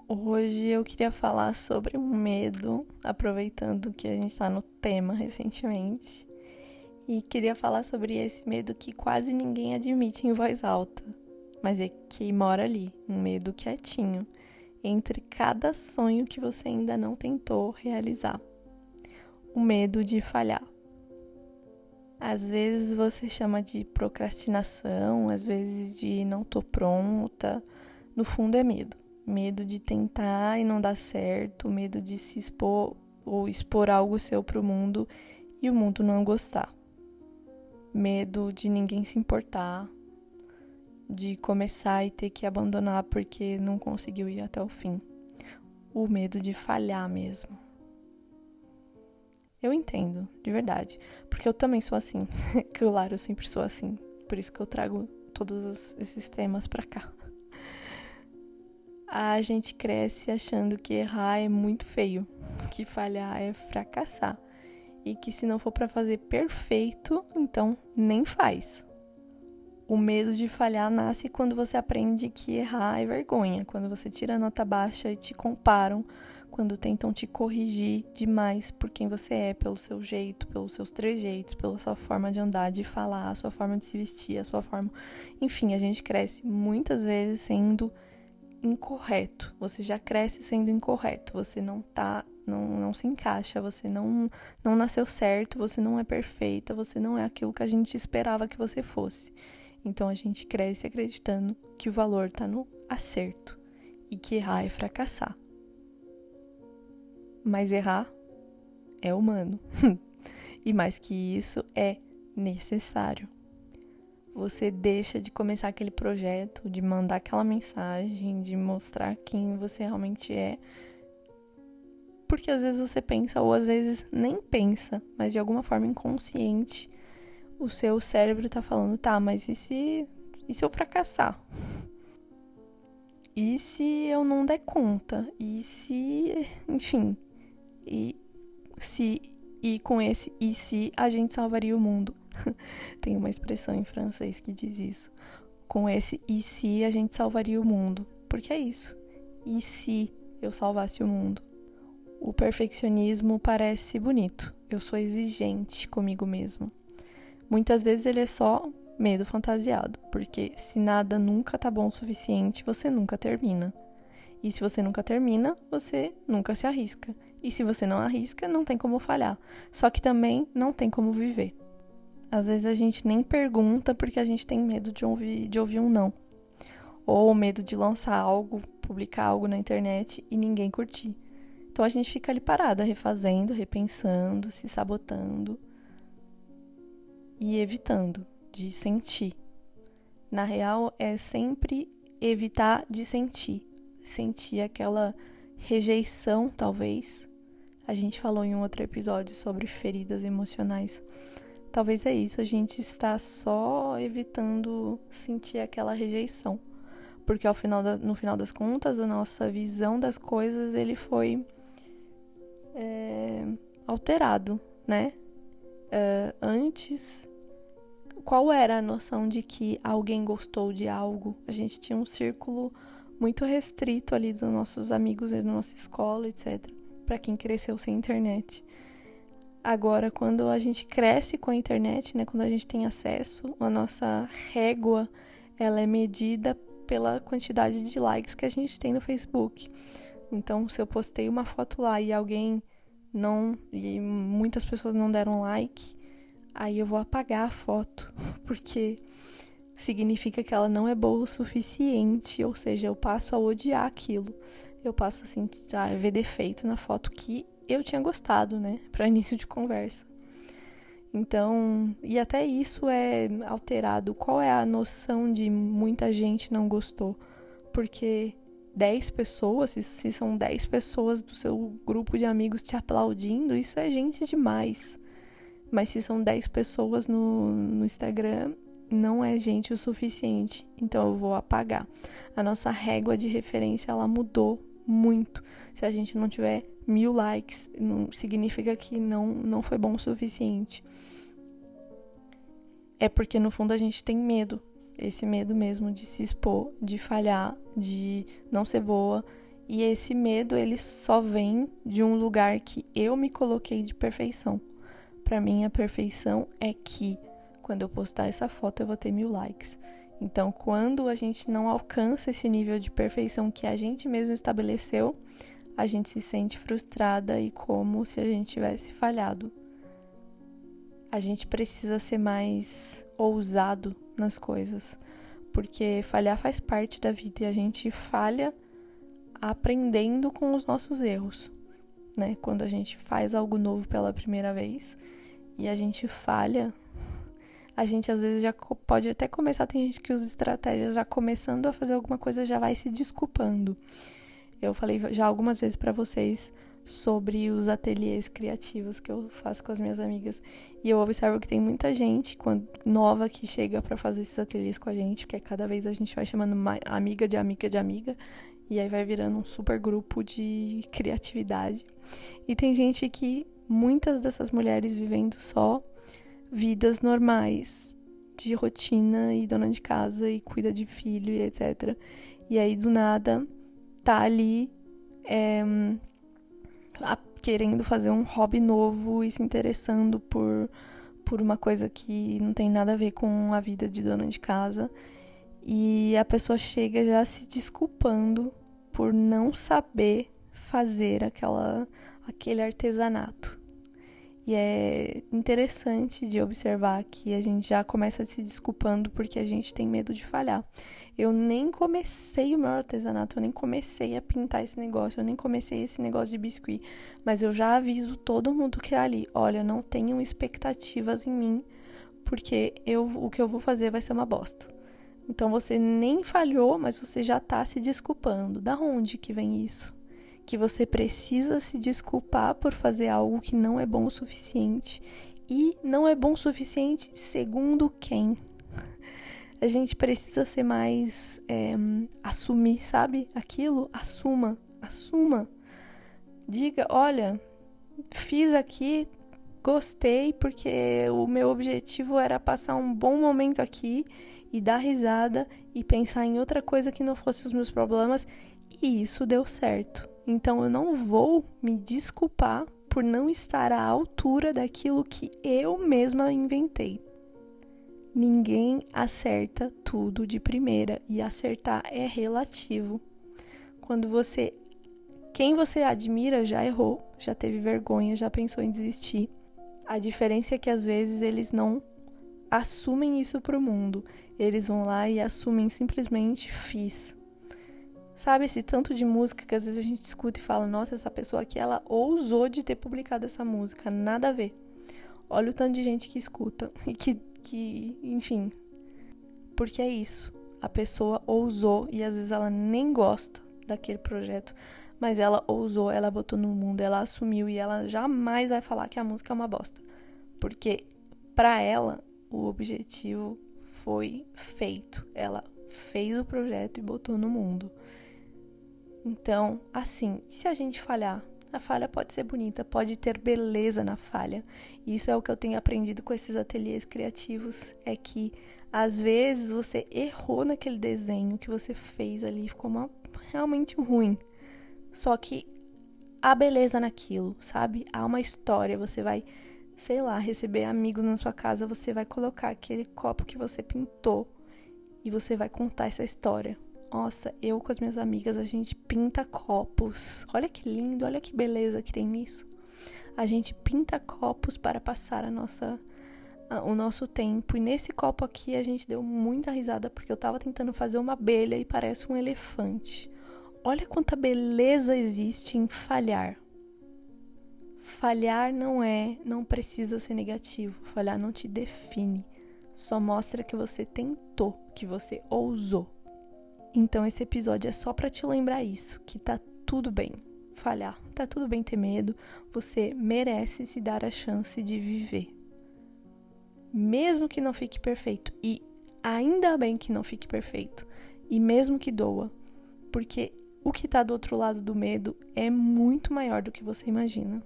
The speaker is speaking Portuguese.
Hoje eu queria falar sobre um medo, aproveitando que a gente está no tema recentemente, e queria falar sobre esse medo que quase ninguém admite em voz alta, mas é que mora ali, um medo quietinho, entre cada sonho que você ainda não tentou realizar. O medo de falhar. Às vezes você chama de procrastinação, às vezes de não tô pronta. No fundo é medo. Medo de tentar e não dar certo, medo de se expor ou expor algo seu pro mundo e o mundo não gostar. Medo de ninguém se importar, de começar e ter que abandonar porque não conseguiu ir até o fim. O medo de falhar mesmo. Eu entendo, de verdade, porque eu também sou assim. Claro, eu sempre sou assim. Por isso que eu trago todos esses temas pra cá. A gente cresce achando que errar é muito feio, que falhar é fracassar e que se não for pra fazer perfeito, então nem faz. O medo de falhar nasce quando você aprende que errar é vergonha, quando você tira a nota baixa e te comparam, quando tentam te corrigir demais por quem você é, pelo seu jeito, pelos seus trejeitos, pela sua forma de andar, de falar, a sua forma de se vestir, a sua forma... Enfim, a gente cresce muitas vezes sendo incorreto. Você já cresce sendo incorreto. Você não se encaixa, você não nasceu certo, você não é perfeita, você não é aquilo que a gente esperava que você fosse. Então a gente cresce acreditando que o valor tá no acerto e que errar é fracassar. Mas errar é humano. E mais que isso, é necessário. Você deixa de começar aquele projeto, de mandar aquela mensagem, de mostrar quem você realmente é. Porque às vezes você pensa, ou às vezes nem pensa, mas de alguma forma inconsciente, o seu cérebro tá falando, tá, mas e se eu fracassar? E se eu não der conta? E se, enfim, e se e com esse e se a gente salvaria o mundo? Tem uma expressão em francês que diz isso. Com esse e se a gente salvaria o mundo? Porque é isso. E se eu salvasse o mundo? O perfeccionismo parece bonito. Eu sou exigente comigo mesmo. Muitas vezes ele é só medo fantasiado, porque se nada nunca tá bom o suficiente, você nunca termina. E se você nunca termina, você nunca se arrisca. E se você não arrisca, não tem como falhar. Só que também não tem como viver. Às vezes a gente nem pergunta porque a gente tem medo de ouvir um não. Ou medo de lançar algo, publicar algo na internet e ninguém curtir. Então a gente fica ali parada, refazendo, repensando, se sabotando e evitando de sentir. Na real, é sempre evitar de sentir. Sentir aquela rejeição, talvez. A gente falou em um outro episódio sobre feridas emocionais. Talvez é isso, a gente está só evitando sentir aquela rejeição. Porque no final das contas, a nossa visão das coisas, ele foi alterado, né? Antes, qual era a noção de que alguém gostou de algo? A gente tinha um círculo muito restrito ali dos nossos amigos da nossa escola, etc. Para quem cresceu sem internet. Agora, quando a gente cresce com a internet, né, quando a gente tem acesso, a nossa régua ela é medida pela quantidade de likes que a gente tem no Facebook. Então, se eu postei uma foto lá e muitas pessoas não deram like, aí eu vou apagar a foto, porque significa que ela não é boa o suficiente, ou seja, eu passo a odiar aquilo. Eu passo assim, a ver defeito na foto que eu tinha gostado, né, para início de conversa. Então, e até isso é alterado. Qual é a noção de muita gente não gostou? Porque 10 pessoas, se são 10 pessoas do seu grupo de amigos te aplaudindo, isso é gente demais. Mas se são 10 pessoas no Instagram, não é gente o suficiente. Então eu vou apagar. A nossa régua de referência, ela mudou muito. Se a gente não tiver 1000 likes, não significa que não foi bom o suficiente. É porque no fundo a gente tem medo. Esse medo mesmo de se expor, de falhar, de não ser boa E esse medo, ele só vem de um lugar que eu me coloquei de perfeição. Pra mim, a perfeição é que quando eu postar essa foto, eu vou ter 1000 likes. Então, quando a gente não alcança esse nível de perfeição que a gente mesmo estabeleceu, a gente se sente frustrada e como se a gente tivesse falhado. A gente precisa ser mais ousado nas coisas, porque falhar faz parte da vida e a gente falha aprendendo com os nossos erros, né? Quando a gente faz algo novo pela primeira vez e a gente falha, a gente às vezes já pode até começar, tem gente que usa estratégias já começando a fazer alguma coisa, já vai se desculpando. Eu falei já algumas vezes pra vocês sobre os ateliês criativos que eu faço com as minhas amigas. E eu observo que tem muita gente nova que chega pra fazer esses ateliês com a gente, porque cada vez a gente vai chamando uma amiga de amiga de amiga. E aí vai virando um super grupo de criatividade. E tem gente que, muitas dessas mulheres vivendo só vidas normais, de rotina e dona de casa e cuida de filho e etc. E aí do nada tá ali querendo fazer um hobby novo e se interessando por uma coisa que não tem nada a ver com a vida de dona de casa. E a pessoa chega já se desculpando por não saber fazer aquele artesanato. E é interessante de observar que a gente já começa se desculpando porque a gente tem medo de falhar. Eu nem comecei o meu artesanato, eu nem comecei a pintar esse negócio, eu nem comecei esse negócio de biscuit, mas eu já aviso todo mundo que é ali, olha, não tenham expectativas em mim, porque o que eu vou fazer vai ser uma bosta. Então você nem falhou, mas você já tá se desculpando. Da onde que vem isso? Que você precisa se desculpar por fazer algo que não é bom o suficiente. E não é bom o suficiente segundo quem? A gente precisa ser mais... assumir, sabe? Aquilo, assuma. Diga, olha, fiz aqui, gostei, porque o meu objetivo era passar um bom momento aqui e dar risada e pensar em outra coisa que não fosse os meus problemas, e isso deu certo. Então eu não vou me desculpar por não estar à altura daquilo que eu mesma inventei. Ninguém acerta tudo de primeira, e acertar é relativo. Quando quem você admira já errou, já teve vergonha, já pensou em desistir. A diferença é que às vezes eles não assumem isso pro mundo. Eles vão lá e assumem simplesmente fiz. Sabe esse tanto de música que às vezes a gente escuta e fala, nossa, essa pessoa aqui, ela ousou de ter publicado essa música, nada a ver. Olha o tanto de gente que escuta e que enfim, porque é isso. A pessoa ousou e às vezes ela nem gosta daquele projeto, mas ela ousou, ela botou no mundo, ela assumiu e ela jamais vai falar que a música é uma bosta. Porque pra ela, o objetivo foi feito. Ela fez o projeto e botou no mundo. Então, assim, e se a gente falhar? A falha pode ser bonita, pode ter beleza na falha. E isso é o que eu tenho aprendido com esses ateliês criativos, é que às vezes você errou naquele desenho que você fez ali, ficou realmente ruim. Só que há beleza naquilo, sabe? Há uma história, você vai, sei lá, receber amigos na sua casa, você vai colocar aquele copo que você pintou e você vai contar essa história. Nossa, eu com as minhas amigas, a gente pinta copos. Olha que lindo, olha que beleza que tem nisso. A gente pinta copos para passar o nosso tempo. E nesse copo aqui a gente deu muita risada porque eu tava tentando fazer uma abelha e parece um elefante. Olha quanta beleza existe em falhar. Falhar não precisa ser negativo. Falhar não te define. Só mostra que você tentou, que você ousou. Então esse episódio é só pra te lembrar isso, que tá tudo bem falhar, tá tudo bem ter medo, você merece se dar a chance de viver. Mesmo que não fique perfeito, e ainda bem que não fique perfeito, e mesmo que doa, porque o que tá do outro lado do medo é muito maior do que você imagina.